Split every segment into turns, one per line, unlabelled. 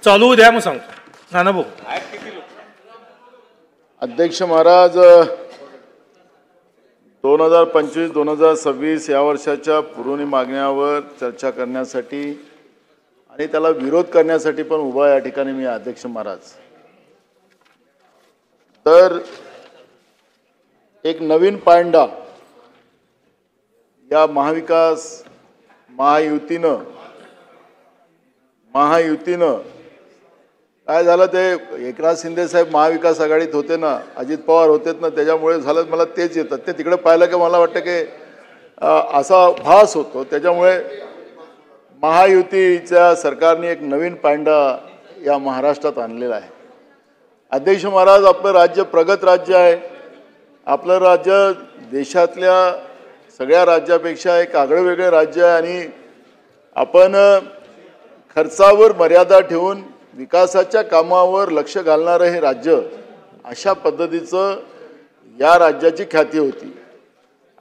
चालू द्या मग सांगतो नाना भाऊ.
अध्यक्ष महाराज, 2025-2026 या वर्षाच्या पुरवणी मागण्यावर चर्चा करण्यासाठी आणि त्याला विरोध करण्यासाठी पण उभा या ठिकाणी मी अध्यक्ष महाराज. तर एक नवीन पायंडा या महायुतीनं काय झालं, ते एकनाथ शिंदे साहेब महाविकास आघाडीत होते ना, अजित पवार होतेत ना, त्याच्यामुळे झालं. मला तेच येतं, ते तिकडे पाहिलं की मला वाटतं की असा भास होतो. त्याच्यामुळे महायुतीच्या सरकारने एक नवीन पायंडा या महाराष्ट्रात आणलेला आहे. अध्यक्ष महाराज, आपलं राज्य प्रगत राज्य आहे. आपलं राज्य देशातल्या सगळ्या राज्यापेक्षा एक आगळेवेगळे राज्य आहे आणि आपण खर्चावर मर्यादा ठेवून विकासाच्या कामावर लक्ष घालणारं हे राज्य, अशा पद्धतीचं या राज्याची ख्याती होती.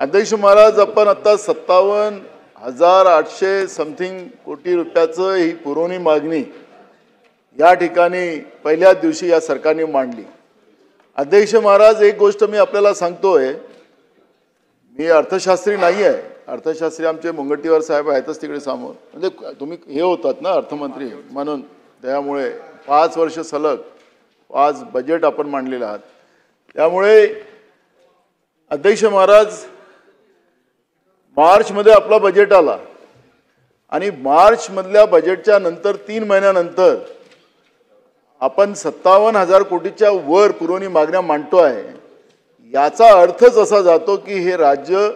अध्यक्ष महाराज, आपण आता 57,800 समथिंग कोटी रुपयाचं ही पुरवणी मागणी या ठिकाणी पहिल्याच दिवशी या सरकारने मांडली. अध्यक्ष महाराज, एक गोष्ट मी आपल्याला सांगतोय, मी अर्थशास्त्री नाही आहे. अर्थशास्त्री आमचे मुनगंटीवार साहेब आहेतच तिकडे समोर, म्हणजे तुम्ही हे होतात ना अर्थमंत्री म्हणून, त्यामुळे 5 वर्ष सलग 5 बजेट आपण मांडलेले आहात. त्यामुळे अध्यक्ष महाराज, मार्चमध्ये आपला बजेट आला आणि मार्चमधल्या बजेटच्या नंतर 3 महिन्यानंतर आपण 57,000 कोटीच्या वर पुरवणी मागण्या मांडतो आहे. याचा अर्थच असा जातो की हे राज्य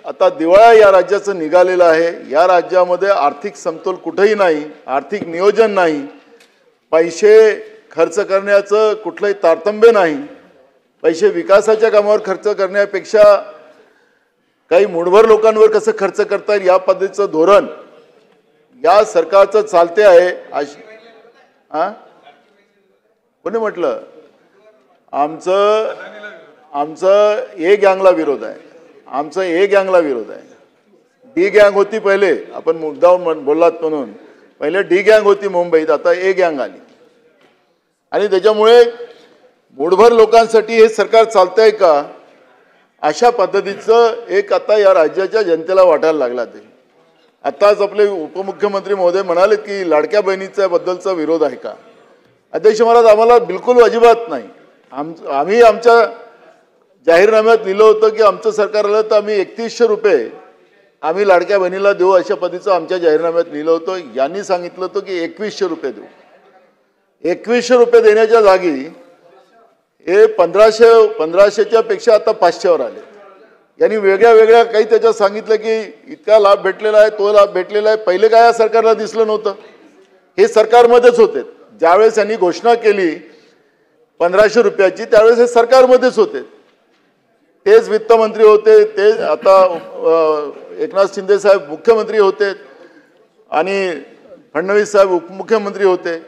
आता दिवाळा या राज्याचं निघालेलं आहे. या राज्यामध्ये आर्थिक समतोल कुठेही नाही, आर्थिक नियोजन नाही, पैसे खर्च करण्याचं कुठलंही तारतम्य नाही. पैसे विकासाच्या कामावर खर्च करण्यापेक्षा काही मुठभर लोकांवर कसं खर्च करता येईल या पद्धतीचं धोरण या सरकारचं चालते आहे. कोणी म्हटलं आमचं ए गँगला विरोध आहे, आमचं ए गँगला विरोध आहे. डी गँग होती पहिले, आपण मुद्दाहून बोललात म्हणून, पहिले डी गँग होती मुंबईत, आता ए गँग आली आणि त्याच्यामुळे मुठभर लोकांसाठी हे सरकार चालतंय का, अशा पद्धतीचं एक आता या राज्याच्या जनतेला वाटायला लागला. ते आताच आपले उपमुख्यमंत्री महोदय म्हणाले की लाडक्या बहिणीच्या बद्दलचा विरोध आहे का. अध्यक्ष महाराज, आम्हाला बिलकुल अजिबात नाही. आम्ही आमच्या जाहीरनाम्यात लिहिलं होतं की आमचं सरकार आलं तर आम्ही 3100 रुपये आम्ही लाडक्या बहिणीला देऊ, अशा पद्धतीचं आमच्या जाहीरनाम्यात लिहिलं होतं. यांनी सांगितलं होतं की 2100 रुपये देऊ. 2100 रुपये देण्याच्या जागी हे 1500च्या पेक्षा आता 500वर आले. यांनी वेगळ्या वेगळ्या काही त्याच्यात सांगितलं की इतका लाभ भेटलेला आहे, तो लाभ भेटलेला आहे. पहिले काय या सरकारला दिसलं नव्हतं, हे सरकारमध्येच होते. ज्यावेळेस यांनी घोषणा केली 1500 रुपयाची, त्यावेळेस हे सरकारमध्येच होते. तेच वित्तमंत्री होते, ते आता एकनाथ शिंदे साहेब मुख्यमंत्री होते आणि फडणवीस साहेब उपमुख्यमंत्री होते.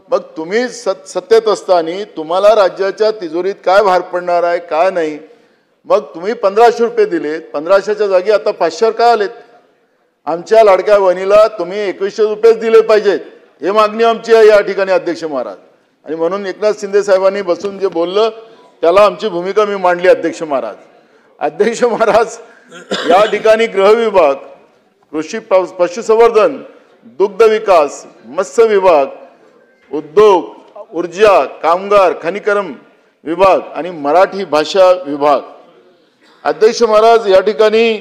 मग तुम्ही सत्तेत असताना तुम्हाला राज्याच्या तिजोरीत काय भार पडणार आहे काय नाही, मग तुम्ही 1500 रुपये दिलेत, 1500च्या जागी आता 500वर का आलेत. आमच्या लाडक्या बहिणीला तुम्ही 2100 रुपयेच दिले पाहिजेत, हे मागणी आमची आहे या ठिकाणी अध्यक्ष महाराज. आणि म्हणून एकनाथ शिंदे साहेबांनी बसून जे बोललं त्याला आमची भूमिका मी मांडली अध्यक्ष महाराज. अध्यक्ष महाराज, या ठिकाणी गृह विभाग, कृषी पशुसंवर्धन, दुग्ध विकास, मत्स्य विभाग, उद्योग, ऊर्जा, कामगार, खनिकर्म विभाग आणि मराठी भाषा विभाग. अध्यक्ष महाराज, या ठिकाणी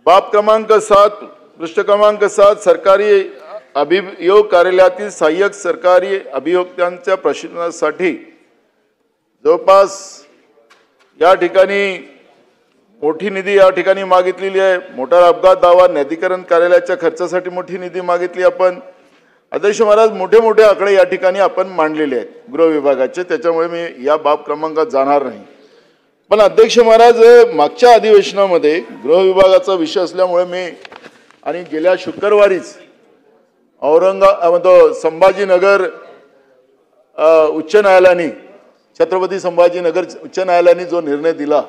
बाब क्रमांक 7 पृष्ठ क्रमांक 7 सरकारी अभियोग कार्यालयातील सहाय्यक सरकारी अभियोक्त्यांच्या प्रशिक्षणासाठी जवळपास या ठिकाणी मोठी निधी या ठिकाणी मागितलेली आहे. मोटार अपघात दावा न्यायाधिकरण कार्यालयाच्या खर्चासाठी मोठी निधी मागितली आपण. अध्यक्ष महाराज, मोठे मोठे आकडे या ठिकाणी आपण मांडलेले आहेत गृह विभागाचे, त्याच्यामुळे मी या बाब क्रमांकात जाणार नाही. पण अध्यक्ष महाराज, मागच्या अधिवेशनामध्ये गृह विभागाचा विषय असल्यामुळे मी आणि गेल्या शुक्रवारीच संभाजीनगर उच्च न्यायालयाने, छत्रपती संभाजीनगर उच्च न्यायालयाने जो निर्णय दिला,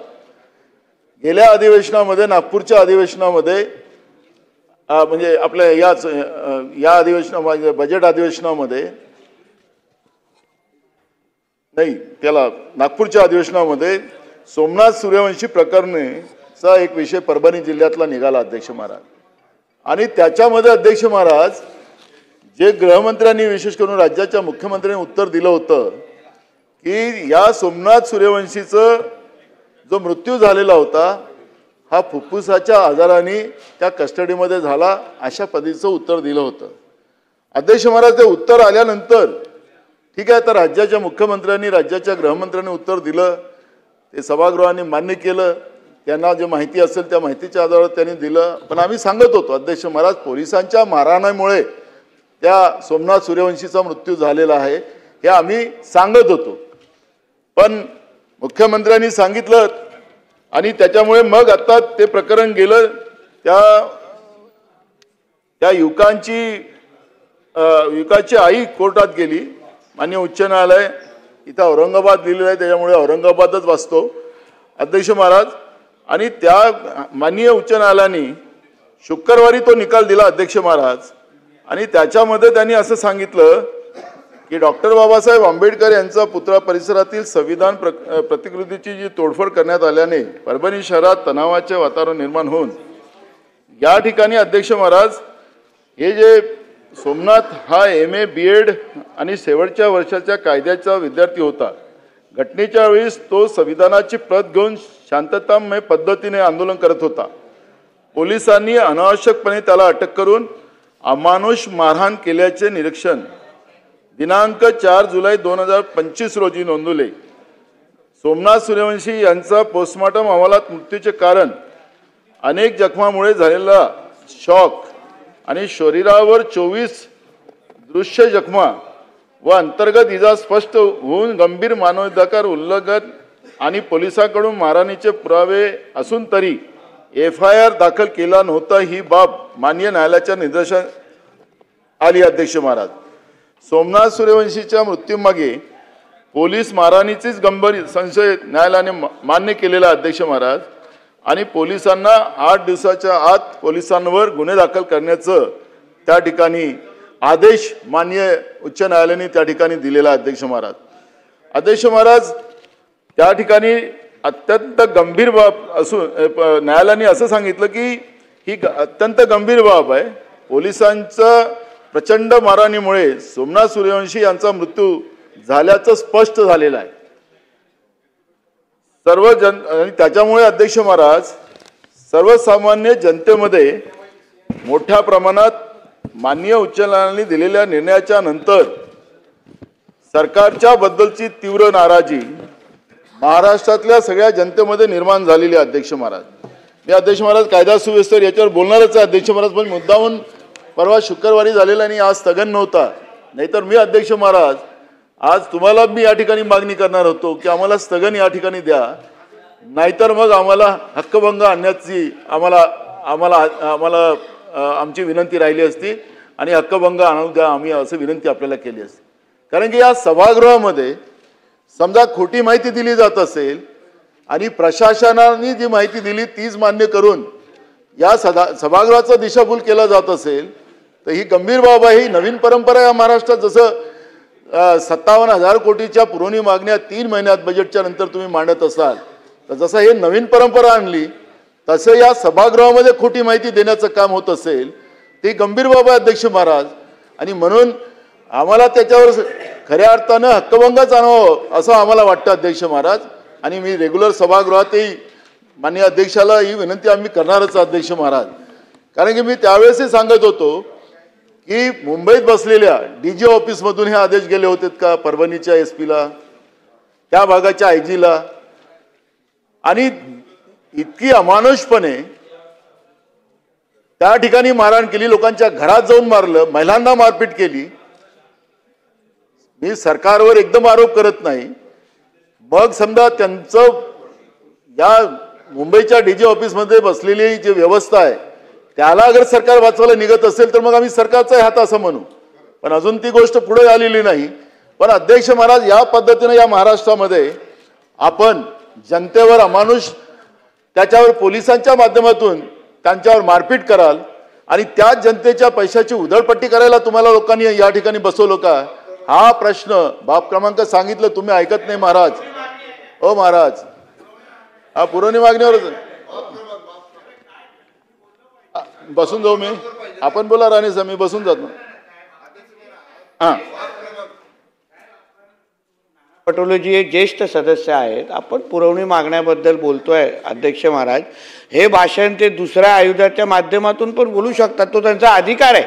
गेल्या अधिवेशनामध्ये, नागपूरच्या अधिवेशनामध्ये, म्हणजे आपल्या या अधिवेशनामध्ये, बजेट अधिवेशनामध्ये नाही, त्याला नागपूरच्या अधिवेशनामध्ये सोमनाथ सूर्यवंशी प्रकरणाचा एक विषय परभणी जिल्ह्यातला निघाला अध्यक्ष महाराज. आणि त्याच्यामध्ये अध्यक्ष महाराज जे गृहमंत्र्यांनी विशेष करून राज्याच्या मुख्यमंत्र्यांनी उत्तर दिलं होतं की या सोमनाथ सूर्यवंशीचं जो मृत्यू झालेला होता हा फुफ्फुसाच्या आजाराने त्या कस्टडीमध्ये झाला, अशा पद्धतीचं उत्तर दिलं होतं. अध्यक्ष महाराज ते उत्तर आल्यानंतर ठीक आहे, तर राज्याच्या मुख्यमंत्र्यांनी, राज्याच्या गृहमंत्र्यांनी उत्तर दिलं, ते सभागृहाने मान्य केलं, त्यांना जे माहिती असेल त्या माहितीच्या आधारावर त्यांनी दिलं. पण आम्ही सांगत होतो अध्यक्ष महाराज, पोलिसांच्या मारहाणीमुळे त्या सोमनाथ सूर्यवंशीचा मृत्यू झालेला आहे हे आम्ही सांगत होतो. पण मुख्यमंत्र्यांनी सांगितलं आणि त्याच्यामुळे मग आता ते प्रकरण गेलं. त्या युवकाची आई कोर्टात गेली, मान्य उच्च न्यायालय इथं औरंगाबाद लिहिलेलं आहे त्याच्यामुळे औरंगाबादच वाचतो अध्यक्ष महाराज. आणि त्या माननीय उच्च न्यायालयाने शुक्रवारी तो निकाल दिला अध्यक्ष महाराज. आणि त्याच्यामध्ये त्यांनी असं सांगितलं की डॉक्टर बाबासाहेब आंबेडकर यांचा पुतळा परिसरातील संविधान प्रतिकृतीची जी तोडफोड करण्यात आल्याने परभणी शहरात तणावाचे वातावरण निर्माण होऊन या ठिकाणी अध्यक्ष महाराज हे जे सोमनाथ हा MA BEd आणि शेवटच्या वर्षाच्या कायद्याचा विद्यार्थी होता. घटनेच्या वेळेस तो संविधानाची प्रत घेऊन शांततामय पद्धतीने आंदोलन करत होता. पोलिसांनी अनावश्यकपणे त्याला अटक करून अमानुष मारहाण केल्याचे निरीक्षण दिनांक 4 जुलै 2025 रोजी नोंदवले. सोमनाथ सूर्यवंशी यांचा पोस्टमॉर्टम अहवालात मृत्यूचे कारण अनेक जखमांमुळे झालेला शॉक आणि शरीरावर 24 दृश्य जखमा व अंतर्गत इजा स्पष्ट होऊन गंभीर मानवाधिकार उल्लंघन आणि पोलिसांकडून मारहाणीचे पुरावे असून तरी FIR दाखल केला नव्हता ही बाब माननीय न्यायालयाच्या निदर्शनास आली. अध्यक्ष महाराज, सोमनाथ सूर्यवंशीच्या मृत्यूमागे पोलीस मारहाणीचीच गंभीर संशय न्यायालयाने मान्य केलेला अध्यक्ष महाराज. आणि पोलिसांना 8 दिवसाच्या आत पोलिसांवर गुन्हे दाखल करण्याचं त्या ठिकाणी आदेश माननीय उच्च न्यायालयाने त्या ठिकाणी दिलेला अध्यक्ष महाराज. अध्यक्ष महाराज, त्या ठिकाणी अत्यंत गंभीर बाब असून न्यायालयाने असं सांगितलं की ही अत्यंत गंभीर बाब आहे. पोलिसांच्या प्रचंड मारहाणीमुळे सोमनाथ सूर्यवंशी यांचा मृत्यू झाल्याचं स्पष्ट झालेलं आहे. आणि त्याच्यामुळे अध्यक्ष महाराज सर्वसामान्य जनतेमध्ये मोठ्या प्रमाणात माननीय उच्च न्यायालयाने दिलेल्या निर्णयाच्या नंतर सरकारच्या बद्दलची तीव्र नाराजी महाराष्ट्रातल्या सगळ्या जनतेमध्ये निर्माण झालेली आहे. अध्यक्ष महाराज, मी अध्यक्ष महाराज कायदा सुव्यवस्थेवर याच्यावर बोलणारच आहे अध्यक्ष महाराज, पण मुद्दाहून परवा शुक्रवारी झालेला आणि आज स्थगन नव्हता. नाहीतर मी अध्यक्ष महाराज आज तुम्हाला मी या ठिकाणी मागणी करणार होतो की आम्हाला स्थगन या ठिकाणी द्या, नाहीतर मग आम्हाला हक्कभंग आणण्याची आम्हाला आमची विनंती राहिली असती आणि हक्कभंग आणून द्या आम्ही असं विनंती आपल्याला केली असती. कारण की या सभागृहामध्ये समजा खोटी माहिती दिली जात असेल आणि प्रशासनाने जी माहिती दिली तीच मान्य करून या सभागृहाचा दिशाभूल केला जात असेल तर ही गंभीर बाब आहे. ही नवीन परंपरा या महाराष्ट्रात. जसं 57,000 कोटीच्या पुरवणी मागण्या 3 महिन्यात बजेटच्या नंतर तुम्ही मांडत असाल, तर जसं हे नवीन परंपरा आणली तसं या सभागृहामध्ये खोटी माहिती देण्याचं काम होत असेल ती गंभीर बाब आहे अध्यक्ष महाराज. आणि म्हणून आम्हाला त्याच्यावर खऱ्या अर्थानं हक्कभंगच आणावं असं आम्हाला वाटतं अध्यक्ष महाराज. आणि मी रेग्युलर सभागृहातही माननीय अध्यक्षाला ही विनंती आम्ही करणारच अध्यक्ष महाराज. कारण की मी त्यावेळेसही सांगत होतो की मुंबईत बसलेल्या DG ऑफिसमधून हे आदेश गेले होते का परभणीच्या SP ला, त्या भागाच्या IG ला, आणि इतकी अमानुषपणे त्या ठिकाणी मारहाण केली, लोकांच्या घरात जाऊन मारलं, महिलांना मारपीट केली. मी सरकारवर एकदम आरोप करत नाही, मग समजा त्यांचं या मुंबईच्या DG ऑफिसमध्ये बसलेली जी व्यवस्था आहे त्याला अगर सरकार वाचवायला निघत असेल तर मग आम्ही सरकारचा हात असं म्हणू. पण अजून ती गोष्ट पुढे आलेली नाही. पण अध्यक्ष महाराज, या पद्धतीने या महाराष्ट्रामध्ये आपण जनतेवर अमानुष त्याच्यावर पोलिसांच्या माध्यमातून त्यांच्यावर मारपीट कराल आणि त्या जनतेच्या पैशाची उधळपट्टी करायला तुम्हाला लोकांनी या ठिकाणी बसवलं का? हा प्रश्न बाब क्रमांक सांगितलं, तुम्ही ऐकत नाही महाराज. ओ महाराज, हा पुरवणी मागणीवरच बसून जाऊ मी. आपण बोला राणे साहेब, मी बसून जातो. हा,
पटोले जी एक ज्येष्ठ सदस्य आहेत. आपण पुरवणी मागण्याबद्दल बोलतोय अध्यक्ष महाराज. हे भाषण ते दुसऱ्या आयुधाच्या माध्यमातून पण बोलू शकतात, तो त्यांचा अधिकार आहे.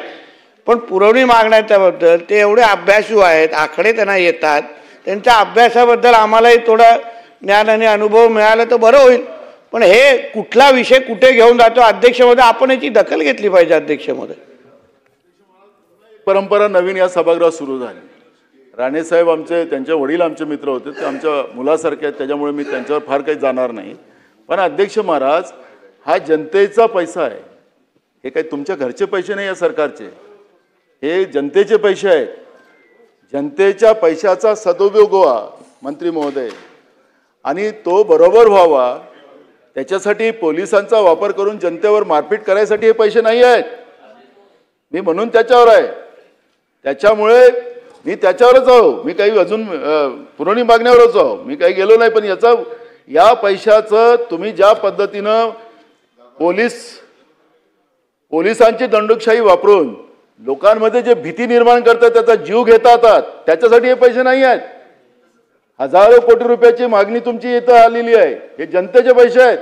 पण पुरवणी मागण्याच्याबद्दल ते एवढे अभ्यासू आहेत, आकडे त्यांना येतात. त्यांच्या अभ्यासाबद्दल आम्हालाही थोडा ज्ञान आणि अनुभव मिळाला तर बरं होईल. पण हे कुठला विषय कुठे घेऊन जातो अध्यक्ष महोदय, आपण याची दखल घेतली पाहिजे अध्यक्ष महोदय.
परंपरा नवीन या सभागृहात सुरू झाली. राणे साहेब आमचे, त्यांचे वडील आमचे मित्र होते, ते आमच्या मुलासारखे आहेत, त्याच्यामुळे मी त्यांच्यावर फार काही जाणार नाही. पण अध्यक्ष महाराज, हा जनतेचा पैसा आहे. हे काही तुमच्या घरचे पैसे नाही, या सरकारचे, हे जनतेचे पैसे आहेत. जनतेच्या पैशाचा सदुपयोग व्हावा मंत्री महोदय, आणि तो बरोबर व्हावा त्याच्यासाठी पोलिसांचा वापर करून जनतेवर मारपीट करायसाठी हे पैसे नाही आहेत. मी म्हणून त्याच्यावर आहे. त्याच्यामुळे मी त्याच्यावरच आहो. मी काही अजून पुरवणी मागण्यावरच आहो. मी काही गेलो नाही. पण या पैशाचं तुम्ही ज्या पद्धतीनं पोलिसांची दंडुकशाही वापरून लोकांमध्ये जे भीती निर्माण करतात, त्याचा जीव घेतात, त्याच्यासाठी हे पैसे नाही आहेत. हजारो कोटी रुपयाची मागणी तुमची इथं आलेली आहे. हे जनतेचे पैसे आहेत,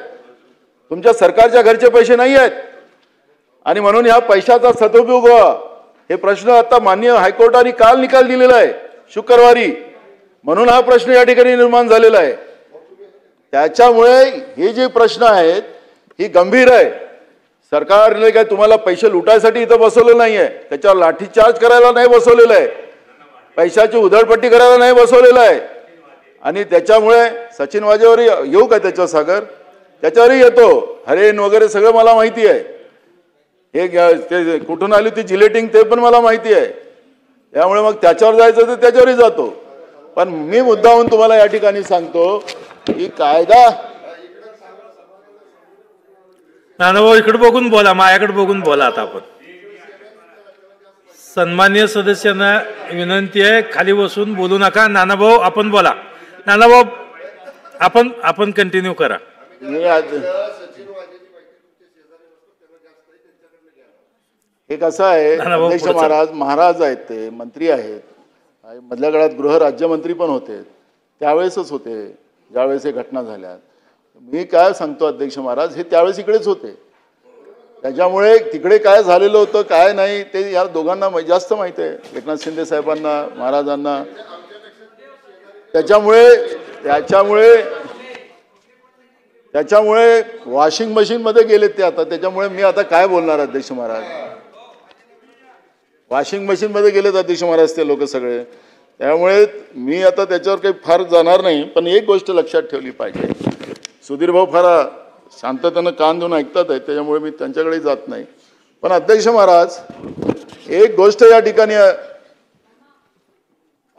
तुमच्या सरकारच्या घरचे पैसे नाही आहेत. आणि म्हणून ह्या पैशाचा सदुपयोग व्हावा हे प्रश्न आता माननीय हायकोर्टाने काल निकाल दिलेला आहे, शुक्रवारी. म्हणून हा प्रश्न या ठिकाणी निर्माण झालेला आहे. त्याच्यामुळे हे जे प्रश्न आहेत ही गंभीर आहे. सरकारने काय तुम्हाला पैसे लुटायसाठी इथं बसवलं नाही आहे, त्याच्यावर लाठीचार्ज करायला नाही बसवलेलं आहे, पैशाची उधळपट्टी करायला नाही बसवलेलं आहे. आणि त्याच्यामुळे सचिन वाजेवर येऊ का त्याच्या सागर, त्याच्यावरही येतो. हरेन वगैरे सगळं मला माहिती आहे. हे ते कुठून आली ती जिलेटिंग ते पण मला माहिती आहे. त्यामुळे मग त्याच्यावर जायचं तर त्याच्यावरही जातो. पण मी मुद्दाहून तुम्हाला या ठिकाणी सांगतो की कायदा.
नानाभाऊ इकडे बघून बोला, माझ्याकडे बघून बोला. आता आपण सन्माननीय सदस्यांना विनंती आहे, खाली बसून बोलू नका. नानाभाऊ आपण बोला. नानाभाऊ आपण कंटिन्यू करा.
हे कसं आहे अध्यक्ष महाराज आहेत, ते मंत्री आहेत. मधल्या काळात गृह राज्यमंत्री पण होते, त्यावेळेसच होते ज्यावेळेस हे घटना झाल्या. मी काय सांगतो अध्यक्ष महाराज, हे त्यावेळेस इकडेच होते. त्याच्यामुळे तिकडे काय झालेलं होतं काय नाही ते या दोघांना जास्त माहिती आहे, एकनाथ शिंदे साहेबांना, महाराजांना. त्याच्यामुळे वॉशिंग मशीन मध्ये गेलेत ते आता. त्याच्यामुळे मी आता काय बोलणार अध्यक्ष महाराज, वॉशिंग मशीन मध्ये गेलेत अध्यक्ष महाराज ते लोक सगळे. त्यामुळे मी आता त्याच्यावर काही फार जाणार नाही. पण एक गोष्ट लक्षात ठेवली पाहिजे, सुधीर भाऊ फार शांततेनं कान देऊन ऐकतात आहेत, त्याच्यामुळे मी त्यांच्याकडे जात नाही. पण अध्यक्ष महाराज एक गोष्ट या ठिकाणी,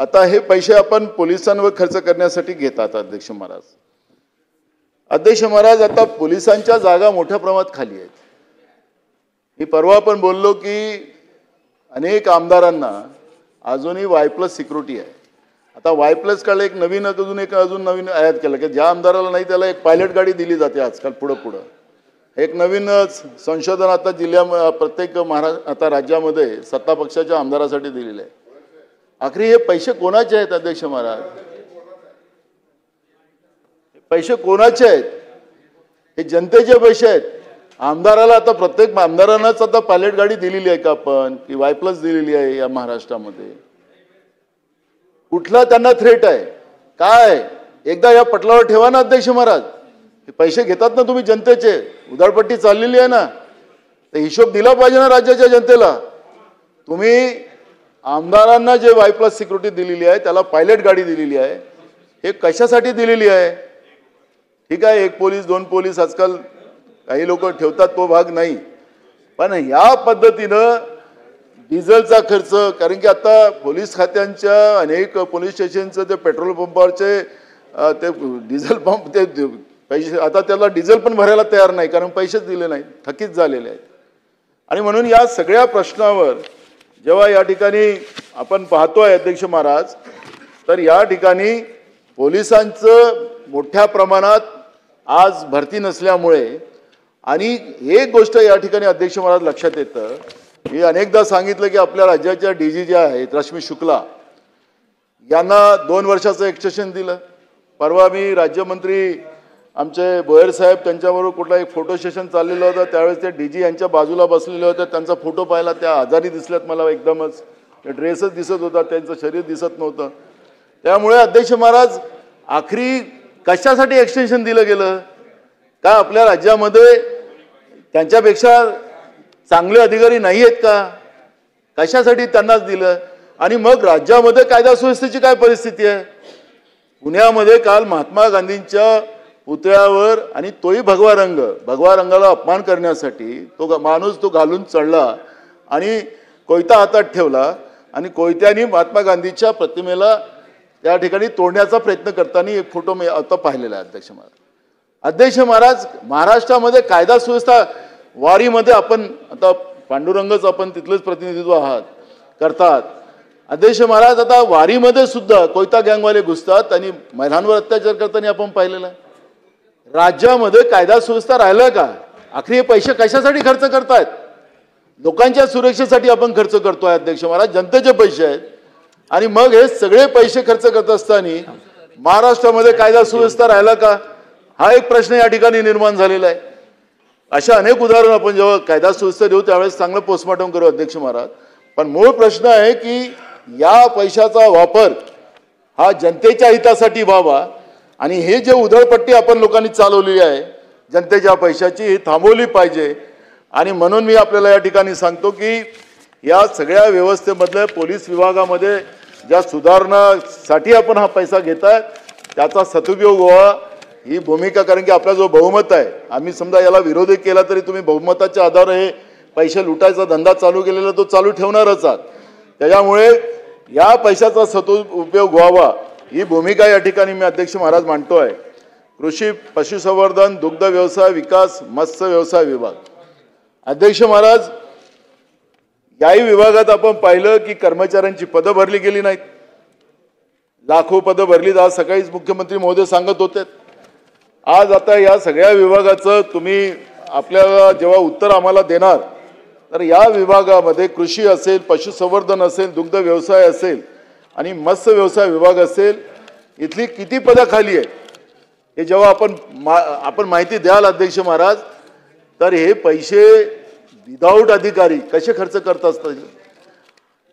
आता हे पैसे आपण पोलिसांवर खर्च करण्यासाठी घेतात अध्यक्ष महाराज. अध्यक्ष महाराज आता पोलिसांच्या जागा मोठ्या प्रमाणात खाली आहेत. मी परवा पण बोललो की अनेक आमदारांना अजूनही Y+ सिक्युरिटी आहे. आता Y+ काढलं एक नवीन अजून नवीन आयात केलं की ज्या आमदाराला नाही त्याला एक पायलट गाडी दिली जाते आजकाल. पुढं एक नवीन संशोधन आता प्रत्येक आता राज्यामध्ये सत्ता पक्षाच्या आमदारासाठी दिलेलं आहे. आखरी हे पैसे कोणाचे आहेत अध्यक्ष महाराज, पैसे कोणाचे आहेत? हे जनतेचे पैसे आहेत. आमदाराला आता प्रत्येक आमदारांनाच आता पायलट गाडी दिलेली आहे का आपण, की Y+ दिलेली आहे या महाराष्ट्रामध्ये? कुठला त्यांना थ्रेट आहे काय? एकदा या पटलावर ठेवा ना अध्यक्ष महाराज. हे पैसे घेतात ना तुम्ही जनतेचे, उधळपट्टी चाललेली आहे ना, तर हिशोब दिला पाहिजे ना राज्याच्या जनतेला. तुम्ही आमदारांना जे Y+ सिक्युरिटी दिलेली आहे, त्याला पायलट गाडी दिलेली आहे, हे कशासाठी दिलेली आहे? ठीक आहे, 1 पोलीस 2 पोलीस आजकाल काही लोक ठेवतात, तो भाग नाही. पण या पद्धतीनं डिझेलचा खर्च, कारण की आता पोलीस खात्यांच्या अनेक पोलीस स्टेशनचं ते पेट्रोल पंपावरचे ते डिझेल पंप ते पैसे आता त्याला डिझेल पण भरायला तयार नाही, कारण पैसेच दिले नाहीत, थकीत झालेले आहेत. आणि म्हणून या सगळ्या प्रश्नावर जेव्हा या ठिकाणी आपण पाहतोय अध्यक्ष महाराज, तर या ठिकाणी पोलिसांचं मोठ्या प्रमाणात आज भरती नसल्यामुळे, आणि एक गोष्ट या ठिकाणी अध्यक्ष महाराज लक्षात येतं, मी अनेकदा सांगितलं की आपल्या राज्याच्या डीजी ज्या आहेत रश्मी शुक्ला यांना 2 वर्षाचं एक्सटेन्शन दिलं. परवा मी राज्यमंत्री आमचे बोयर साहेब त्यांच्याबरोबर कुठला एक फोटो सेशन चाललेलं होतं, त्यावेळेस ते डीजी यांच्या बाजूला बसलेले होते, त्यांचा फोटो पाहिला, त्या आजारी दिसल्यात मला एकदमच, ड्रेसच दिसत होता, त्यांचं शरीर दिसत नव्हतं. त्यामुळे अध्यक्ष महाराज आखरी कशासाठी एक्सटेन्शन दिलं गेलं? का आपल्या राज्यामध्ये त्यांच्यापेक्षा चांगले अधिकारी नाही आहेत का? कशासाठी त्यांनाच दिलं? आणि मग राज्यामध्ये कायदा सुव्यवस्थेची काय परिस्थिती आहे? पुण्यामध्ये काल महात्मा गांधींच्या पुतळ्यावर, आणि तोही भगवा रंगाला अपमान करण्यासाठी तो माणूस तो घालून चढला आणि कोयता हातात ठेवला, आणि कोयत्याने महात्मा गांधीच्या प्रतिमेला त्या ठिकाणी तोडण्याचा प्रयत्न करताना एक फोटो मी आता पाहिलेला आहे. अध्यक्ष महाराज महाराष्ट्रामध्ये कायदा सुव्यवस्था, वारीमध्ये आपण आता पांडुरंगच आपण तिथलेच प्रतिनिधित्व आहात करतात. अध्यक्ष महाराज आता वारीमध्ये सुद्धा कोयता गँगवाले घुसतात आणि महिलांवर अत्याचार करताना आपण पाहिलेलं आहे. राज्यामध्ये कायदा सुव्यवस्था राहिलं का? आखरी हे पैसे कशासाठी खर्च करतायत? लोकांच्या सुरक्षेसाठी आपण खर्च करतोय अध्यक्ष महाराज, जनतेचे पैसे आहेत. आणि मग हे सगळे पैसे खर्च करत असताना महाराष्ट्रामध्ये कायदा सुव्यवस्था राहिला का? हा एक प्रश्न या ठिकाणी निर्माण झालेला आहे. अशा अनेक उदाहरण आपण जेव्हा कायदा सुव्यवस्था देऊ त्यावेळेस चांगलं पोस्टमॉर्टम करू अध्यक्ष महाराज. पण मूळ प्रश्न आहे की या पैशाचा वापर हा जनतेच्या हितासाठी व्हावा, आणि हे जे उधळपट्टी आपण लोकांनी चालवलेली आहे जनतेच्या पैशाची, ही थांबवली पाहिजे. आणि म्हणून मी आपल्याला या ठिकाणी सांगतो की या सगळ्या व्यवस्थेमधल्या पोलीस विभागामध्ये ज्या सुधारणासाठी आपण हा पैसा घेताय त्याचा सदुपयोग व्हावा ही भूमिका, कारण की आपला जो बहुमत आहे, आम्ही समजा याला विरोध केला तरी तुम्ही बहुमताच्या आधारे हे पैसे लुटायचा धंदा चालू केलेला तो चालू ठेवणारच आहात. त्याच्यामुळे या पैशाचा सदुपयोग व्हावा ही भूमिका या ठिकाणी मी अध्यक्ष महाराज मांडतोय. कृषी, पशुसंवर्धन, दुग्ध व्यवसाय विकास, मत्स्य व्यवसाय विभाग. अध्यक्ष महाराज याही विभागात आपण पाहिलं की कर्मचाऱ्यांची पदं भरली गेली नाहीत. लाखो पदं भरलीत. आज सकाळीच मुख्यमंत्री महोदय सांगत होते. आज आता या सगळ्या विभागाचं तुम्ही आपल्याला जेव्हा उत्तर आम्हाला देणार, तर या विभागामध्ये कृषी असेल, पशुसंवर्धन असेल, दुग्ध व्यवसाय असेल आणि मत्स्य व्यवसाय विभाग असेल, इथली किती पदं खाली आहे हे जेव्हा आपण माहिती द्याल अध्यक्ष महाराज, तर हे पैसे विदाऊट अधिकारी कसे खर्च करत असतात.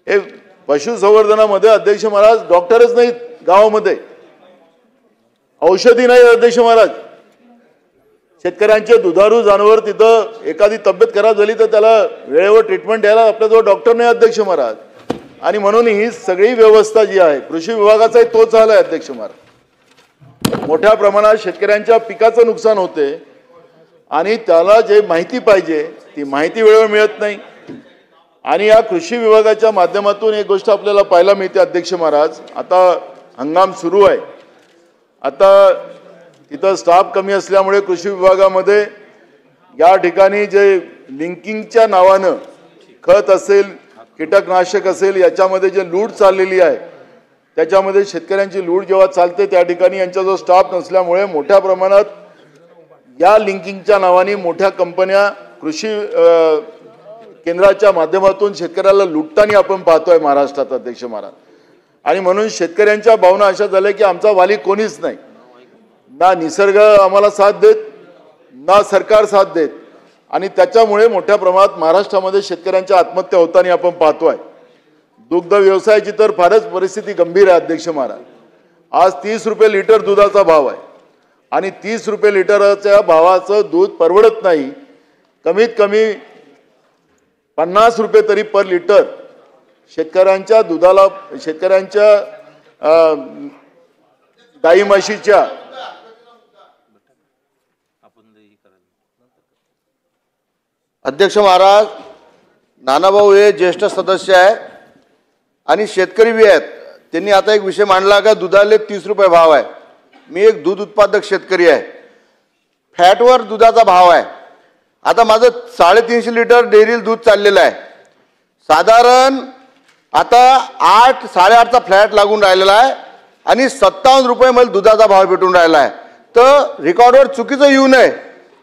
हे पशुसंवर्धनामध्ये अध्यक्ष महाराज डॉक्टरच नाहीत गावामध्ये, औषधी नाही अध्यक्ष महाराज. शेतकऱ्यांचे दुधारू जनावर तिथं एखादी तब्येत खराब झाली तर त्याला वेळेवर ट्रीटमेंट द्यायला आपल्याजवळ डॉक्टर नाही अध्यक्ष महाराज. आणि म्हणून ही सगळी व्यवस्था जी आहे कृषी विभागाचाही तोच हाल आहे अध्यक्ष महाराज. मोठ्या प्रमाणात शेतकऱ्यांच्या पिकाचं नुकसान होते आणि त्याला जे माहिती पाहिजे ती माहिती वेळेवर मिळत नाही. आणि या कृषी विभागाच्या माध्यमातून एक गोष्ट आपल्याला पाहायला मिळते अध्यक्ष महाराज, आता हंगाम सुरू आहे, आता तिथं स्टाफ कमी असल्यामुळे कृषी विभागामध्ये या ठिकाणी जे लिंकिंगच्या नावानं खत असेल, कीटकनाशक असेल, याच्यामध्ये जे लूट चाललेली आहे, त्याच्यामध्ये शेतकऱ्यांची लूट जेव्हा चालते त्या ठिकाणी यांचा जो स्टाफ नसल्यामुळे मोठ्या प्रमाणात या लिंकिंगच्या नावाने मोठ्या कंपन्या कृषी केंद्राच्या माध्यमातून शेतकऱ्याला लुटताना आपण पाहतोय महाराष्ट्रात अध्यक्ष महाराज. आणि म्हणून शेतकऱ्यांच्या भावना अशा झाल्या की आमचा वाली कोणीच नाही, ना निसर्ग आम्हाला साथ देत, ना सरकार साथ देत. आणि त्याच्यामुळे मोठ्या प्रमाणात महाराष्ट्रामध्ये शेतकऱ्यांच्या आत्महत्या होताना आपण पाहतोय. दुग्ध व्यवसायाची तर फारच परिस्थिती गंभीर आहे अध्यक्ष महाराज. आज 30 रुपये लिटर दुधाचा भाव आहे आणि 30 रुपये लिटरच्या भावाचं दूध परवडत नाही. कमीत कमी 50 रुपये तरी पर लिटर शेतकऱ्यांच्या दुधाला, शेतकऱ्यांच्या गाई म्हशीच्या
अध्यक्ष महाराज, नानाभाऊ हे ज्येष्ठ सदस्य आहे आणि शेतकरी बी आहेत. त्यांनी आता एक विषय मांडला का दुधाले 30 रुपये भाव आहे. मी एक दूध उत्पादक शेतकरी आहे. फॅटवर दुधाचा भाव आहे. आता माझं 350 लिटर डेअरीला दूध चाललेलं आहे. साधारण आता 8-8.5चा फ्लॅट लागून राहिलेला आहे आणि 57 रुपये मला दुधाचा भाव भेटून राहिला आहे. तर रेकॉर्डवर चुकीचं येऊ नये.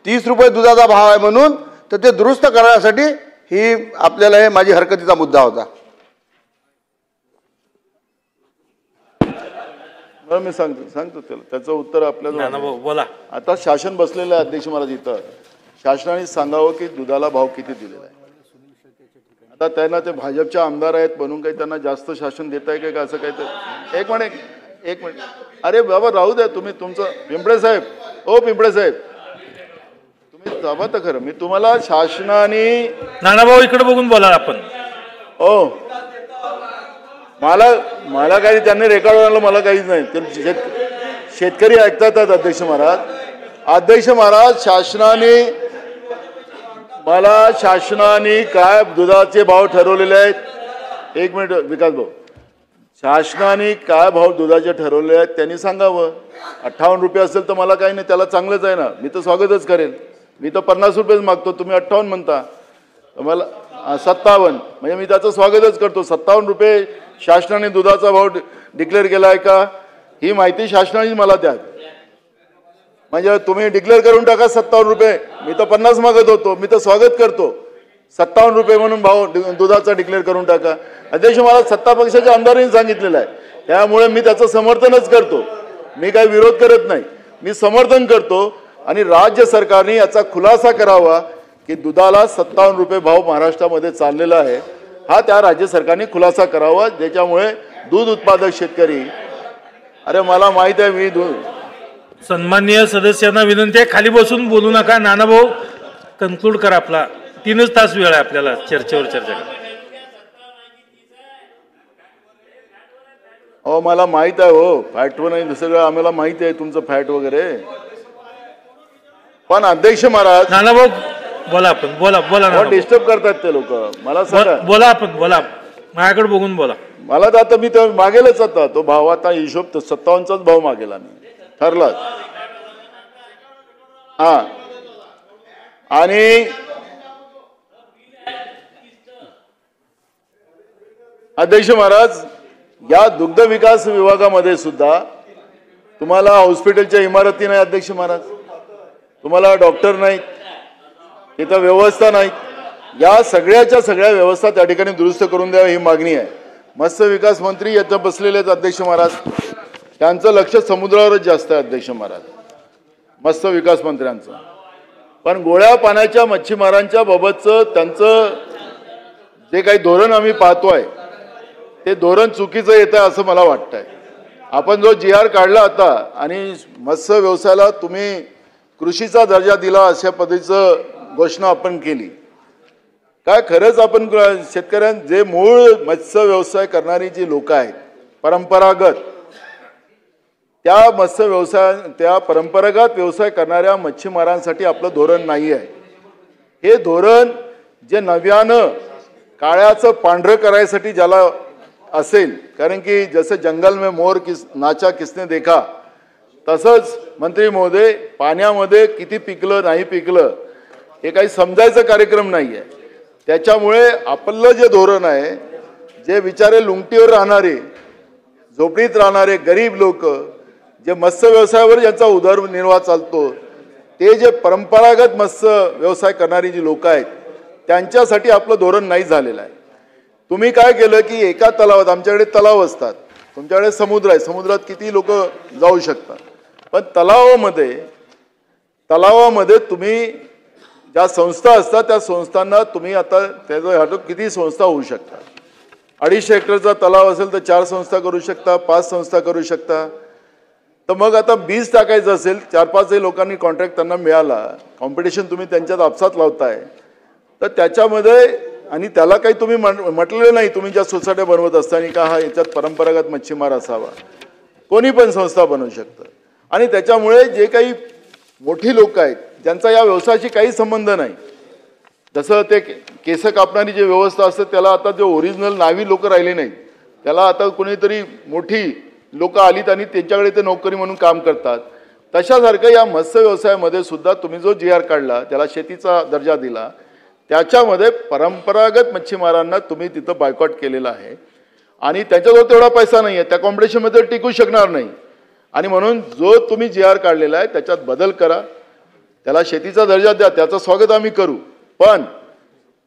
30 रुपये दुधाचा भाव आहे म्हणून तर ते दुरुस्त करण्यासाठी ही आपल्याला हे माझी हरकतीचा मुद्दा होता.
मी सांगतो त्याला त्याचं उत्तर आपल्याला
बोला.
आता शासन बसलेलं आहे अध्यक्ष महाराज इथं. शासनाने सांगावं की दुधाला भाव किती दिलेला आहे. आता त्यांना ते भाजपचे आमदार आहेत म्हणून काही त्यांना जास्त शासन देत आहे का असं काही तर एक मिनिट अरे बाबा राहू द्या तुम्ही तुमचं. पिंपळे साहेब पिंपळे साहेब तुम्ही जावा तर खरं. मी तुम्हाला शासनाने
नानाभाऊ इकडे बघून बोला आपण.
मला काही त्यांनी रेकॉर्ड आणलं मला काहीच नाही. शेतकरी ऐकतात अध्यक्ष महाराज शासनाने काय दुधाचे भाव ठरवलेले आहेत. एक मिनिट विकास भाऊ. शासनाने काय भाव दुधाचे ठरवले आहेत त्यांनी सांगावं. 58 रुपये असेल तर मला काही नाही त्याला चांगलंच आहे ना. मी तर स्वागतच करेल. मी तर 50 रुपयेच मागतो तुम्ही 58 म्हणता. मला 57 म्हणजे मी त्याचं स्वागतच करतो. 57 रुपये शासनाने दुधाचा भाव डिक्लेअर केला आहे का ही माहिती शासनाने मला द्या. म्हणजे तुम्ही डिक्लेअर करून टाका 57 रुपये. मी तर 50 मागत होतो. मी तर स्वागत करतो. 57 रुपये म्हणून भाव दुधाचा डिक्लेअर करून टाका. अध्यक्ष मला सत्ता पक्षाच्या आमदारांनी सांगितलेलं आहे. त्यामुळे मी त्याचं समर्थनच करतो. मी काही विरोध करत नाही. मी समर्थन करतो आणि राज्य सरकारने याचा खुलासा करावा की दुधाला 57 रुपये भाव महाराष्ट्रामध्ये चाललेला आहे. हा त्या राज्य सरकारने खुलासा करावा ज्याच्यामुळे दूध उत्पादक शेतकरी. अरे मला माहित आहे मी
सन्माननीय सदस्यांना विनंती आहे खाली बसून बोलू नका. नानाभाऊ कन्क्लूड करा. आपला 3च तास वेळ आहे आपल्याला चर्चेवर चर्चा करा.
मला माहित आहे फॅटवर नाही दुसरं आम्हाला माहिती आहे तुमचं फॅट वगैरे. पण अध्यक्ष महाराज
नानाभाऊ बोला आपण बोला
डिस्टर्ब करतात ते लोक. मला सांगा
बोला आपण बोला माझ्याकडे बघून बोला.
मला तर आता मी तर मागेलच आता तो भाव. आता हिशोब 57चाच भाव मागेल आम्ही ठरला. आणि अध्यक्ष महाराज या दुग्ध विकास विभागामध्ये सुद्धा तुम्हाला हॉस्पिटलच्या इमारती नाही अध्यक्ष महाराज. तुम्हाला डॉक्टर नाहीत. इथं व्यवस्था नाही. या सगळ्या व्यवस्था त्या ठिकाणी दुरुस्त करून द्यावी ही मागणी आहे. मत्स्य विकास मंत्री याच्यात बसलेले आहेत अध्यक्ष महाराज. त्यांचं लक्ष समुद्रावरच जास्त आहे अध्यक्ष महाराज मत्स्य विकास मंत्र्यांचं. पण गोड्या पाण्याच्या मच्छीमारांच्या बाबतचं त्यांचं जे काही धोरण आम्ही पाहतोय ते धोरण चुकीचं येत आहे असं मला वाटतंय. आपण जो GR काढला आता आणि मत्स्य व्यवसायाला तुम्ही कृषीचा दर्जा दिला अशा पद्धतीचं घोषणा आपण केली. काय खरंच आपण शेतकऱ्यांना जे मूळ मत्स्य व्यवसाय करणारी जी लोक आहेत परंपरागत त्या परंपरागत व्यवसाय करणाऱ्या मच्छीमारांसाठी आपलं धोरण नाही आहे. हे धोरण जे नव्यानं काळ्याचं पांढरं करायसाठी ज्याला असेल. कारण की जसं जंगल में मोर नाचा किसने देखा तसंच मंत्री महोदय पाण्यामध्ये किती पिकलं नाही पिकलं हे काही समजायचं कार्यक्रम नाही आहे. त्याच्यामुळे आपलं जे धोरण आहे जे बिचारे लुंगटीवर राहणारे झोपडीत राहणारे गरीब लोक जे मत्स्य व्यवसायावर ज्यांचा उदरनिर्वाह चालतो ते जे परंपरागत मत्स्य व्यवसाय करणारी जी लोक आहेत त्यांच्यासाठी आपलं धोरण नाही झालेलं आहे. तुम्ही काय केलं की एका तलावात आमच्याकडे तलाव असतात तुमच्याकडे समुद्र आहे. समुद्रात किती लोक जाऊ शकतात. पण तलावामध्ये तुम्ही ज्या संस्था असतात त्या संस्थांना तुम्ही आता त्याचं किती संस्था होऊ शकतात. 250 हेक्टरचा तलाव असेल तर 4 संस्था करू शकता 5 संस्था करू शकता. तर मग आता बीज टाकायचं असेल 4-5 लोकांनी कॉन्ट्रॅक्ट त्यांना मिळाला कॉम्पिटिशन तुम्ही त्यांच्यात आपसात लावताय तर त्याच्यामध्ये आणि त्याला काही तुम्ही म्हटलेलं नाही तुम्ही ज्या सोसायट्या बनवत असताना का हा याच्यात परंपरागत मच्छीमार असावा. कोणी पण संस्था बनवू शकतं. आणि त्याच्यामुळे जे काही मोठी लोक आहेत ज्यांचा या व्यवसायाशी काही संबंध नाही जसं ते केस कापणारी जी व्यवस्था असते त्याला आता जे ओरिजिनल नावी लोक राहिले नाहीत त्याला आता कोणीतरी मोठी लोक आलीत आणि त्यांच्याकडे ते नोकरी म्हणून काम करतात. तशासारखं या मत्स्य व्यवसायामध्ये सुद्धा तुम्ही जो GR काढला, त्याला शेतीचा दर्जा दिला, त्याच्यामध्ये परंपरागत मच्छीमारांना तुम्ही तिथं बायकॉट केलेला आहे आणि त्याच्याजवळ तेवढा पैसा नाही आहे, त्या कॉम्पिटिशनमध्ये टिकू शकणार नाही. आणि म्हणून जो तुम्ही GR काढलेला आहे त्याच्यात बदल करा, त्याला शेतीचा दर्जा द्या, त्याचं स्वागत आम्ही करू.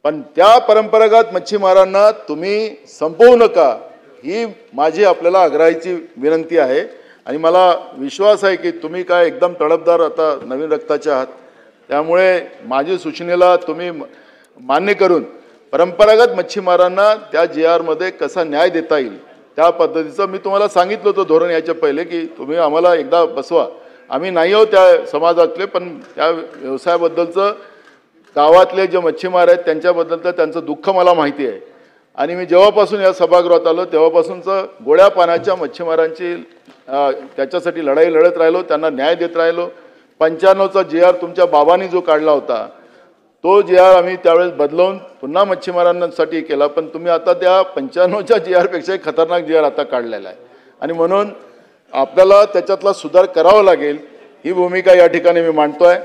पण त्या परंपरागत मच्छीमारांना तुम्ही संपवू नका, ही माझी आपल्याला आग्रहाची विनंती आहे. आणि मला विश्वास आहे की तुम्ही काय एकदम तडफदार आता नवीन रक्ताचे आहात, त्यामुळे माझी सूचनेला तुम्ही मान्य करून परंपरागत मच्छीमारांना त्या GR मध्ये कसा न्याय देता येईल त्या पद्धतीचं मी तुम्हाला सांगितलं होतं धोरण याच्या पहिले, की तुम्ही आम्हाला एकदा बसवा. आम्ही नाही आहोत त्या समाजातले, पण त्या व्यवसायाबद्दलचं गावातले जे मच्छीमार आहेत त्यांच्याबद्दलचं त्यांचं दुःख मला माहिती आहे. आणि मी जेव्हापासून या सभागृहात आलो तेव्हापासूनचं गोड्या पाण्याच्या मच्छीमारांची त्याच्यासाठी लढाई लढत राहिलो, त्यांना न्याय देत राहिलो. 95चा GR तुमच्या बाबांनी जो काढला होता तो GR आम्ही त्यावेळेस बदलवून पुन्हा मच्छीमारांसाठी केला, पण तुम्ही आता त्या 95च्या GR पेक्षाही खतरनाक GR आता काढलेला आहे. आणि म्हणून आपल्याला त्याच्यातला सुधार करावा लागेल, ही भूमिका या ठिकाणी मी मांडतोय.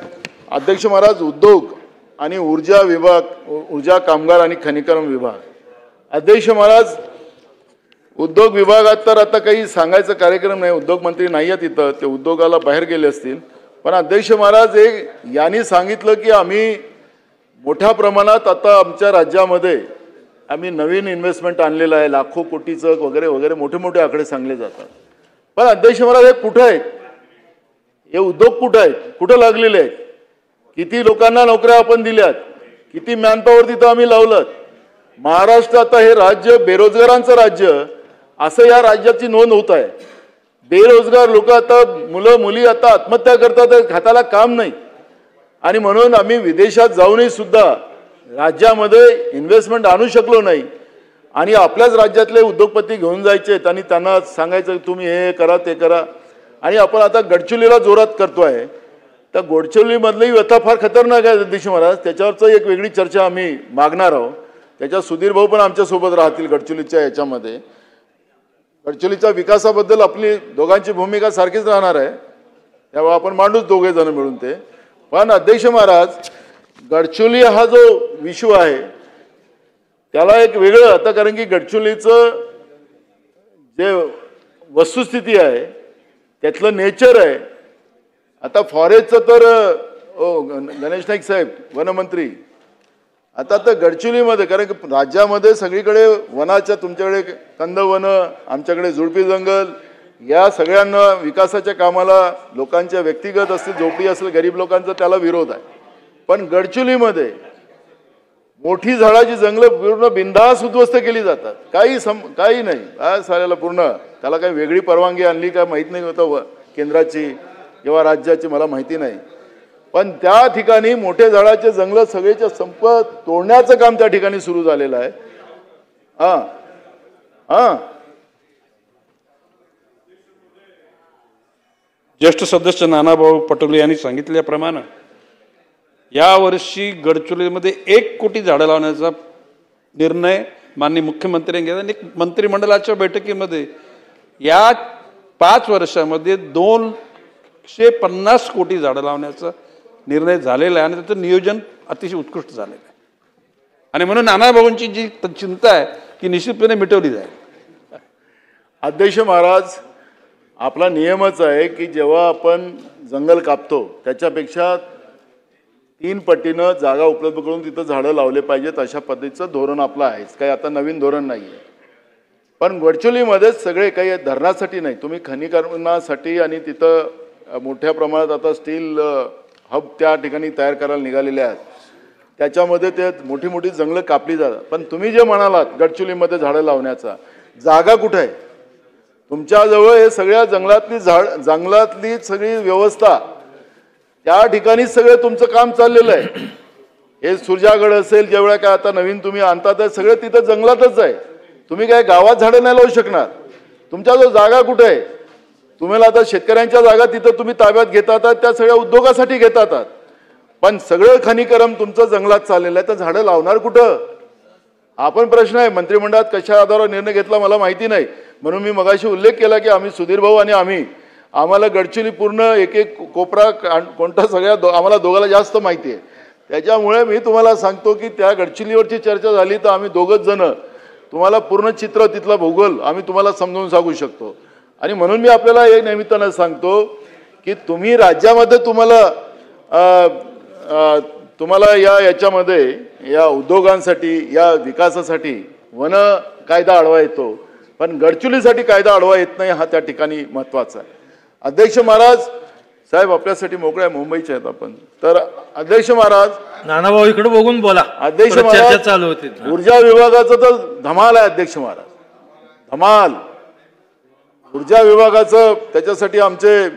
अध्यक्ष महाराज, उद्योग आणि ऊर्जा विभाग, ऊर्जा कामगार आणि खनिकर्म विभाग. अध्यक्ष महाराज, उद्योग विभागात तर आता काही सांगायचं कार्यक्रम नाही, उद्योग मंत्री नाही आहेत इथं, ते उद्योगाला बाहेर गेले असतील. पण अध्यक्ष महाराज, यांनी सांगितलं की आम्ही मोठ्या प्रमाणात आता आमच्या राज्यामध्ये आम्ही नवीन इन्व्हेस्टमेंट आणलेलं आहे, लाखो कोटीचं वगैरे वगैरे मोठे मोठे आकडे सांगले जातात. पण अध्यक्ष महाराज, हे कुठं आहेत? हे उद्योग कुठं आहेत? कुठं लागलेले आहेत? किती लोकांना नोकऱ्या आपण दिल्यात? किती मॅनपॉवर तिथं आम्ही लावलं? महाराष्ट्र आता हे राज्य बेरोजगारांचं राज्य असं या राज्याची नोंद होत आहे. बेरोजगार लोक आता, मुलं मुली आता आत्महत्या करतात, हाताला काम नाही. आणि म्हणून आम्ही विदेशात जाऊनही सुद्धा राज्यामध्ये इन्व्हेस्टमेंट आणू शकलो नाही. आणि आपल्याच राज्यातले उद्योगपती घेऊन जायचे आणि त्यांना सांगायचं तुम्ही हे करा ते करा. आणि आपण आता गडचिरोलीला जोरात करतोय, तर गडचिरोलीमधली व्यथा फार खतरनाक आहे अध्यक्ष महाराज. त्याच्यावरचं एक वेगळी चर्चा आम्ही मागणार आहोत. त्याच्यात सुधीर भाऊ पण आमच्यासोबत राहतील गडचिरोलीच्या याच्यामध्ये. गडचिरोलीच्या विकासाबद्दल आपली दोघांची भूमिका सारखीच राहणार आहे, तेव्हा आपण मांडूच दोघे जण मिळून ते. पण अध्यक्ष महाराज, गडचिरोली हा जो विषय आहे त्याला एक वेगळं आता, कारण की गडचिरोलीचं जे वस्तुस्थिती आहे त्यातलं नेचर आहे. आता फॉरेस्टचं तर गणेश नाईक साहेब वनमंत्री, आता तर गडचिरोलीमध्ये, कारण की राज्यामध्ये सगळीकडे वनाच्या, तुमच्याकडे कंदवन, आमच्याकडे झुडपी जंगल, या सगळ्यांना विकासाच्या कामाला लोकांच्या व्यक्तिगत असतील, झोपडी असेल, गरीब लोकांचा त्याला विरोध आहे. पण गडचिरोलीमध्ये मोठी झाडाची जंगलं पूर्ण बिनधास्त उद्ध्वस्त केली जातात, काही नाही. काय साऱ्याला पूर्ण त्याला काही वेगळी परवानगी आणली का माहीत नाही होतं केंद्राची किंवा राज्याची, मला माहिती नाही. पण त्या ठिकाणी मोठे झाडाचे जंगल सगळेच्या संप तोडण्याचं काम त्या ठिकाणी सुरू झालेलं आहे.
ज्येष्ठ सदस्य नानाभाऊ पटोले यांनी सांगितल्याप्रमाणे यावर्षी गडचिरोलीमध्ये 1 कोटी झाडं लावण्याचा निर्णय माननीय मुख्यमंत्र्यांनी घेतला. आणि मंत्रिमंडळाच्या बैठकीमध्ये या 5 वर्षामध्ये 250 कोटी झाडं लावण्याचा निर्णय झालेला आहे आणि त्याचं नियोजन अतिशय उत्कृष्ट झालेलं आहे. आणि म्हणून नानाभाऊंची जी चिंता आहे ती निश्चितपणे मिटवली जाईल.
अध्यक्ष महाराज, आपला नियमच आहे की जेव्हा आपण जंगल कापतो त्याच्यापेक्षा 3 पटीनं जागा उपलब्ध करून तिथं झाडं लावले पाहिजेत, अशा पद्धतीचं धोरण आपलं आहेच, काही आता नवीन धोरण नाही आहे. पण गडचिरोलीमध्येच सगळे काही धरणासाठी नाही, तुम्ही खनिकर्मासाठी आणि तिथं मोठ्या प्रमाणात आता स्टील हब त्या ठिकाणी तयार करायला निघालेले आहेत, त्याच्यामध्ये ते मोठी मोठी जंगलं कापली जातात. पण तुम्ही जे म्हणालात गडचिरोलीमध्ये झाडं लावण्याचा, जागा कुठं आहे तुमच्याजवळ? हे सगळ्या जंगलातली सगळी व्यवस्था त्या ठिकाणीच सगळं तुमचं काम चाललेलं आहे. हे सुरजागड असेल, जेवढ्या काय आता नवीन तुम्ही आणतात सगळं तिथं जंगलातच आहे. तुम्ही काय गावात झाडं नाही लावू शकणार. तुमच्याजवळ जागा कुठे आहे? तुम्हाला आता शेतकऱ्यांच्या जागा तिथं तुम्ही ताब्यात घेतात, त्या सगळ्या उद्योगासाठी घेतात, पण सगळं खनिकर्म तुमचं जंगलात चाललेलं आहे, तर झाडं लावणार कुठं? हा पण प्रश्न आहे. मंत्रिमंडळात कशा आधारावर निर्णय घेतला मला माहिती नाही, म्हणून मी मगाशी उल्लेख केला की आम्ही सुधीर भाऊ आणि आम्ही आम्हाला गडचिरोली पूर्ण एक एक कोपरा कोणता सगळ्या आम्हाला दोघाला जास्त माहिती आहे. त्याच्यामुळे मी तुम्हाला सांगतो की त्या गडचिरोलीवरची चर्चा झाली तर आम्ही दोघंच जण तुम्हाला पूर्ण चित्र तिथला भूगोल आम्ही तुम्हाला समजावून सांगू शकतो. आणि म्हणून मी आपल्याला एक निमित्तानं सांगतो की तुम्ही राज्यामध्ये तुम्हाला याच्यामध्ये या उद्योगांसाठी या विकासासाठी वन कायदा आडवा येतो, पण गडचिरोलीसाठी कायदा आडवा येत नाही, हा त्या ठिकाणी महत्त्वाचा आहे. अध्यक्ष महाराज साहेब आपल्यासाठी मोकळे आहे, मुंबईचे आहेत आपण. तर अध्यक्ष महाराज
नानाभाऊ इकडे बघून बोला.
अध्यक्ष महाराज
चालू होती
ऊर्जा विभागाचं तर धमाल आहे अध्यक्ष महाराज, धमाल ऊर्जा विभागाचं. त्याच्यासाठी आमचे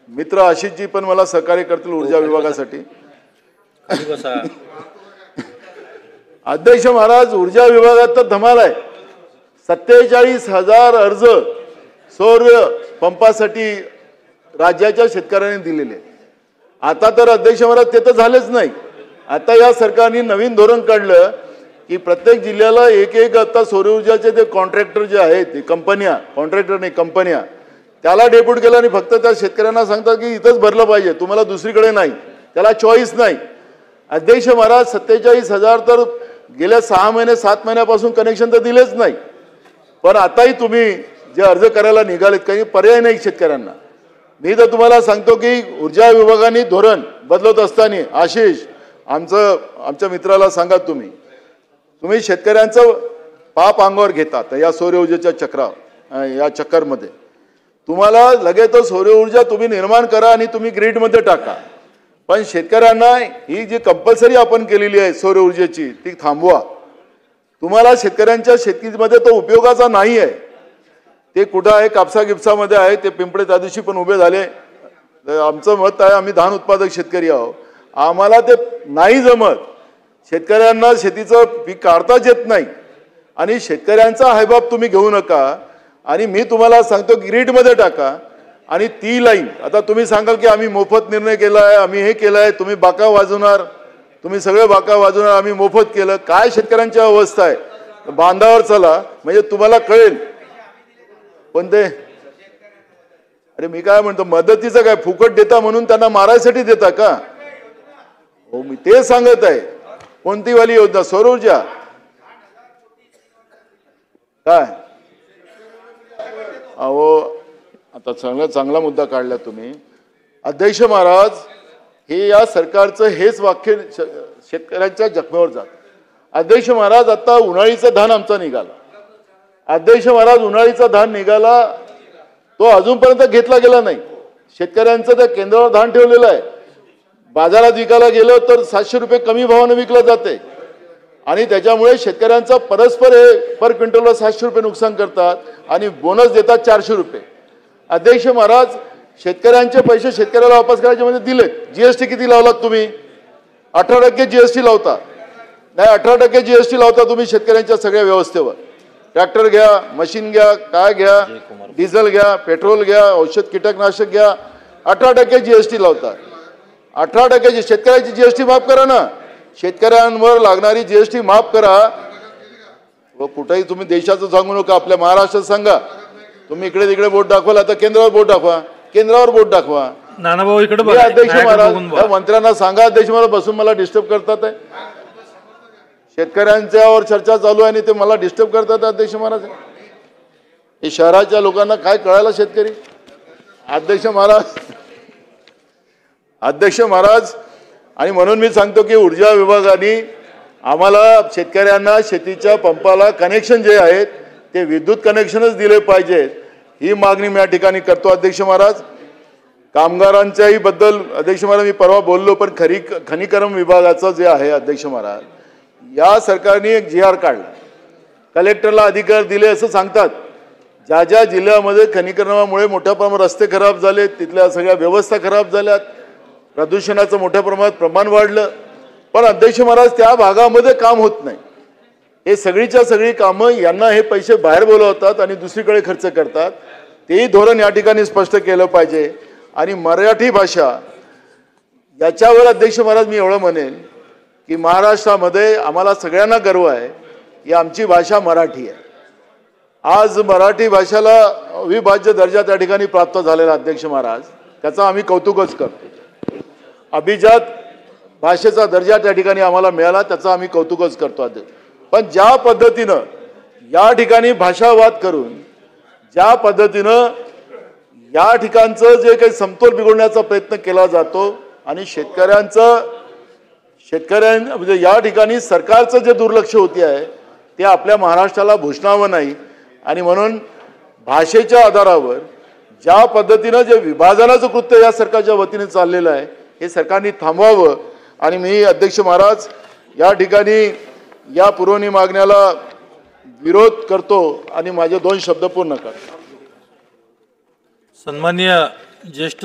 मित्र आशिषजी पण मला सहकार्य करतील ऊर्जा विभागासाठी. अध्यक्ष महाराज ऊर्जा विभागात तर धमाल आहे. 47,000 अर्ज सौर पंपासाठी राज्याच्या शेतकऱ्यांनी दिलेले. आता तर अध्यक्ष महाराज ते तर झालेच नाही. आता या सरकारने नवीन धोरण काढलं की प्रत्येक जिल्ह्याला एक एक आता सौर ऊर्जाचे ते कॉन्ट्रॅक्टर जे आहेत ते कंपन्या, कॉन्ट्रॅक्टर नाही कंपन्या, त्याला डेप्यूट केलं आणि फक्त त्या शेतकऱ्यांना सांगतात की इथंच भरलं पाहिजे, तुम्हाला दुसरीकडे नाही, त्याला चॉईस नाही. अध्यक्ष महाराज 47,000 तर गेल्या 6 महिने 7 महिन्यापासून कनेक्शन तर दिलेच नाही. पण आताही तुम्ही जे अर्ज करायला निघालेत काही पर्याय नाही शेतकऱ्यांना. मी तर तुम्हाला सांगतो की ऊर्जा विभागाने धोरण बदलत असताना आशिष आमच्या मित्राला सांगा तुम्ही शेतकऱ्यांचं पाप अंगावर घेतात या सौर ऊर्जेच्या या चक्करमध्ये. तुम्हाला लगेच सौर ऊर्जा तुम्ही निर्माण करा आणि तुम्ही ग्रीडमध्ये टाका, पण शेतकऱ्यांना ही जी कंपल्सरी आपण केलेली आहे सौर ऊर्जेची ती थांबवा. तुम्हाला शेतकऱ्यांच्या शेतीमध्ये तो उपयोगाचा नाही आहे. ते कुठं आहे, कापसा गिपसामध्ये आहे. ते पिंपळे त्या दिवशी पण उभे झाले. आमचं मत आहे, आम्ही धान उत्पादक शेतकरी आहोत, आम्हाला ते नाही जमत. शेतकऱ्यांना शेतीचं पीक काढताच येत नाही आणि शेतकऱ्यांचा हायबाप तुम्ही घेऊ नका. आणि मी तुम्हाला सांगतो ग्रीडमध्ये टाका. आणि ती लाईन आता तुम्ही सांगाल की आम्ही मोफत निर्णय केला आहे, आम्ही हे केलं आहे, तुम्ही बाका वाजवणार, तुम्ही सगळे बाका वाजवणार, आम्ही मोफत केलं. काय शेतकऱ्यांची अवस्था आहे, बांधावर चला म्हणजे तुम्हाला कळेल. पण ते अरे मी काय म्हणतो, मदतीचं काय फुकट देता म्हणून त्यांना मारायसाठी देता का? हो मी ते सांगत आहे. कोणती वाली योजना? सौर ऊर्जा काय? अहो आता चांगला मुद्दा काढला तुम्ही अध्यक्ष महाराज. हे या सरकारचं हेच वाक्य शेतकऱ्यांच्या जखमेवर जात. अध्यक्ष महाराज आता उन्हाळीचं धान आमचा निघाला. अध्यक्ष महाराज उन्हाळीचा धान निघाला, तो अजूनपर्यंत घेतला गेला नाही. शेतकऱ्यांचं त्या केंद्रावर धान ठेवलेलं आहे. बाजारात विकायला गेलं तर 700 रुपये कमी भावाने विकलं जाते आणि त्याच्यामुळे शेतकऱ्यांचा परस्पर हे पर क्विंटलला 700 रुपये नुकसान करतात आणि बोनस देतात 400 रुपये. अध्यक्ष महाराज शेतकऱ्यांचे पैसे शेतकऱ्याला वापस करायचे म्हणजे दिले. जीएसटी किती लावलात तुम्ही? 18% जीएसटी लावता. नाही 18% जीएसटी लावता तुम्ही शेतकऱ्यांच्या सगळ्या व्यवस्थेवर. ट्रॅक्टर घ्या, मशीन घ्या, काय घ्या, डिझेल घ्या, पेट्रोल घ्या, औषध कीटकनाशक घ्या, 18% जीएसटी लावता. 18% शेतकऱ्याची जीएसटी माफ करा ना. शेतकऱ्यांवर लागणारी जीएसटी माफ करा. व कुठेही तुम्ही देशाचं सांगू नका, आपल्या महाराष्ट्रात सांगा. तुम्ही इकडे तिकडे बोट दाखवाल, आता केंद्रावर बोट दाखवा, केंद्रावर बोट दाखवा.
नानाभाऊ इकडे
अध्यक्ष महाराज त्या मंत्र्यांना सांगा, अध्यक्ष महाराज बसून मला डिस्टर्ब करतात आहे. शेतकऱ्यांच्यावर चर्चा चालू आहे आणि ते मला डिस्टर्ब करतात अध्यक्ष महाराज. हे शहराच्या लोकांना काय कळायला शेतकरी. अध्यक्ष महाराज आणि म्हणून मी सांगतो की ऊर्जा विभागाने आम्हाला शेतकऱ्यांना शेतीच्या पंपाला कनेक्शन जे आहेत ते विद्युत कनेक्शनच दिले पाहिजेत, ही मागणी मी या ठिकाणी करतो. अध्यक्ष महाराज कामगारांच्याही बद्दल अध्यक्ष महाराज मी परवा बोललो, पण खनिकर्म विभागाचं जे आहे अध्यक्ष महाराज या सरकारने एक GR काढला, कलेक्टरला अधिकार दिले असं सांगतात. ज्या ज्या जिल्ह्यामध्ये खनिकर्मामुळे मोठ्या प्रमाणात रस्ते खराब झाले, तिथल्या सगळ्या व्यवस्था खराब झाल्यात, प्रदूषणाचं मोठ्या प्रमाणात प्रमाण वाढलं, पण अध्यक्ष महाराज त्या भागामध्ये काम होत नाही. हे सगळीच्या सगळी कामं यांना हे पैसे बाहेर बोलवतात आणि दुसरीकडे खर्च करतात. तेही धोरण या ठिकाणी स्पष्ट केलं पाहिजे. आणि मराठी भाषा याच्यावर अध्यक्ष महाराज मी एवढं म्हणेन की महाराष्ट्रामध्ये आम्हाला सगळ्यांना गर्व आहे की आमची भाषा मराठी आहे. आज मराठी भाषेला अविभाज्य दर्जा त्या ठिकाणी प्राप्त झालेला अध्यक्ष महाराज, त्याचा आम्ही कौतुकच करतो. अभिजात भाषेचा दर्जा त्या ठिकाणी आम्हाला मिळाला, त्याचा आम्ही कौतुकच करतो अध्यक्ष. पण ज्या पद्धतीनं या ठिकाणी भाषावाद करून, ज्या पद्धतीनं या ठिकाणचं जे काही समतोल बिघडण्याचा प्रयत्न केला जातो आणि म्हणजे या ठिकाणी सरकारचं जे दुर्लक्ष होते आहे ते आपल्या महाराष्ट्राला भूषणावं नाही. आणि म्हणून भाषेच्या आधारावर ज्या पद्धतीनं जे विभाजनाचं कृत्य या सरकारच्या वतीने चाललेलं आहे हे सरकारने थांबवावं. आणि मी अध्यक्ष महाराज या ठिकाणी या पुरवणी मागण्याला विरोध करतो आणि माझे 2 शब्द पूर्ण करतो.
सन्माननीय ज्येष्ठ